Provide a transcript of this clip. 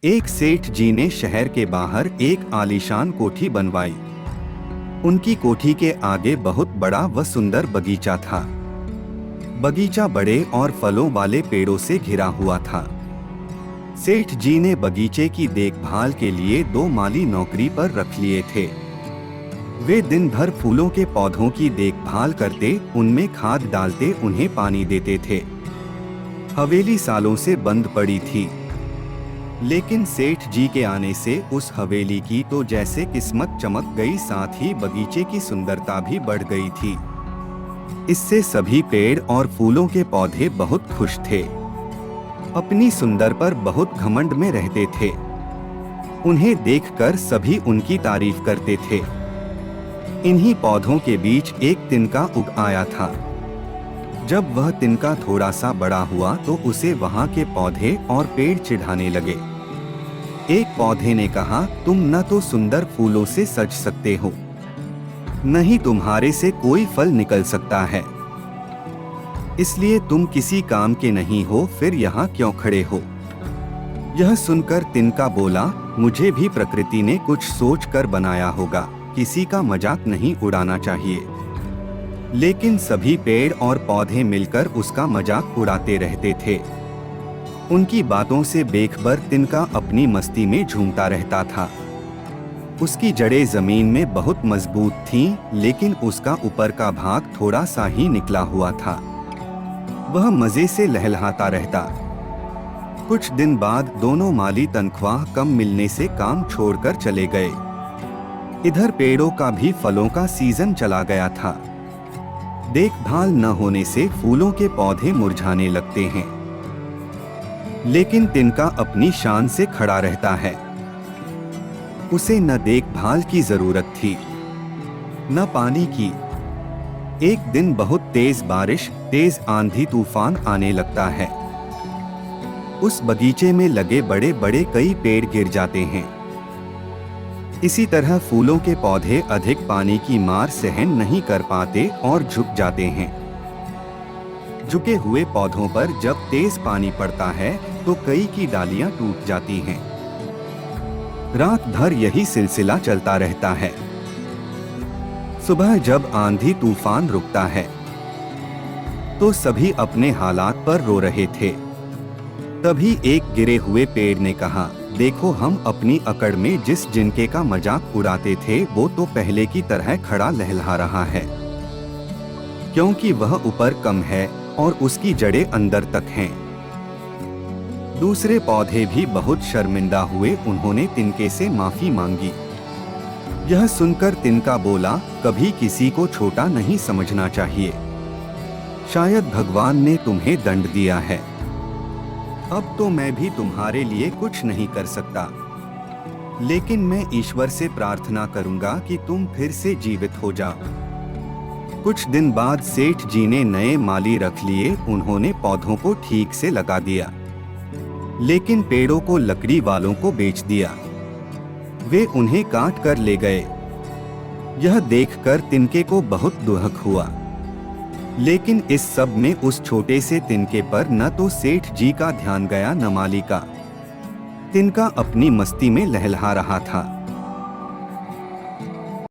एक सेठ जी ने शहर के बाहर एक आलीशान कोठी बनवाई। उनकी कोठी के आगे बहुत बड़ा व सुंदर बगीचा था। बगीचा बड़े और फलों वाले पेड़ों से घिरा हुआ था। सेठ जी ने बगीचे की देखभाल के लिए 2 माली नौकरी पर रख लिए थे। वे दिन भर फूलों के पौधों की देखभाल करते, उनमें खाद डालते, उन्हें पानी देते थे। हवेली सालों से बंद पड़ी थी, लेकिन सेठ जी के आने से उस हवेली की तो जैसे किस्मत चमक गई, साथ ही बगीचे की सुंदरता भी बढ़ गई थी। इससे सभी पेड़ और फूलों के पौधे बहुत खुश थे। अपनी सुंदर पर बहुत घमंड में रहते थे। उन्हें देखकर सभी उनकी तारीफ करते थे। इन्हीं पौधों के बीच एक तिनका उग आया था। जब वह तिनका थोड़ा सा बड़ा हुआ तो उसे वहां के पौधे और पेड़ चिढ़ाने लगे। एक पौधे ने कहा, तुम न तो सुंदर फूलों से सज सकते हो, न ही तुम्हारे से कोई फल निकल सकता है, इसलिए तुम किसी काम के नहीं हो, फिर यहाँ क्यों खड़े हो? यह सुनकर तिनका बोला, मुझे भी प्रकृति ने कुछ सोच कर बनाया होगा, किसी का मजाक नहीं उड़ाना चाहिए। लेकिन सभी पेड़ और पौधे मिलकर उसका मजाक उड़ाते रहते थे। उनकी बातों से बेखबर तिनका अपनी मस्ती में झूमता रहता था। उसकी जड़ें जमीन में बहुत मजबूत थीं, लेकिन उसका ऊपर का भाग थोड़ा सा ही निकला हुआ था। वह मजे से लहलहाता रहता। कुछ दिन बाद दोनों माली तनख्वाह कम मिलने से काम छोड़कर चले गए। इधर पेड़ों का भी फलों का सीजन चला गया था। देखभाल न होने से फूलों के पौधे मुरझाने लगते हैं, लेकिन तिनका अपनी शान से खड़ा रहता है। उसे न देखभाल की जरूरत थी, न पानी की। एक दिन बहुत तेज बारिश, तेज आंधी तूफान आने लगता है। उस बगीचे में लगे बड़े बड़े कई पेड़ गिर जाते हैं। इसी तरह फूलों के पौधे अधिक पानी की मार सहन नहीं कर पाते और झुक जाते हैं। झुके हुए पौधों पर जब तेज पानी पड़ता है तो कई की डालियां टूट जाती हैं। रात भर यही सिलसिला चलता रहता है। सुबह जब आंधी तूफान रुकता है तो सभी अपने हालात पर रो रहे थे। तभी एक गिरे हुए पेड़ ने कहा, देखो, हम अपनी अकड़ में जिस जिनके का मजाक उड़ाते थे वो तो पहले की तरह खड़ा लहलहा रहा है, क्योंकि वह ऊपर कम है और उसकी जड़ें अंदर तक हैं। दूसरे पौधे भी बहुत शर्मिंदा हुए। उन्होंने तिनके से माफी मांगी। यह सुनकर तिनका बोला, कभी किसी को छोटा नहीं समझना चाहिए। शायद भगवान ने तुम्हें दंड दिया है। अब तो मैं भी तुम्हारे लिए कुछ नहीं कर सकता, लेकिन मैं ईश्वर से प्रार्थना करूंगा कि तुम फिर से जीवित हो जाओ। कुछ दिन बाद सेठ जी ने नए माली रख लिए। उन्होंने पौधों को ठीक से लगा दिया, लेकिन पेड़ों को लकड़ी वालों को बेच दिया। वे उन्हें काट कर ले गए। यह देखकर तिनके को बहुत दुख हुआ, लेकिन इस सब में उस छोटे से तिनके पर न तो सेठ जी का ध्यान गया, न माली का। तिनका अपनी मस्ती में लहलहा रहा था।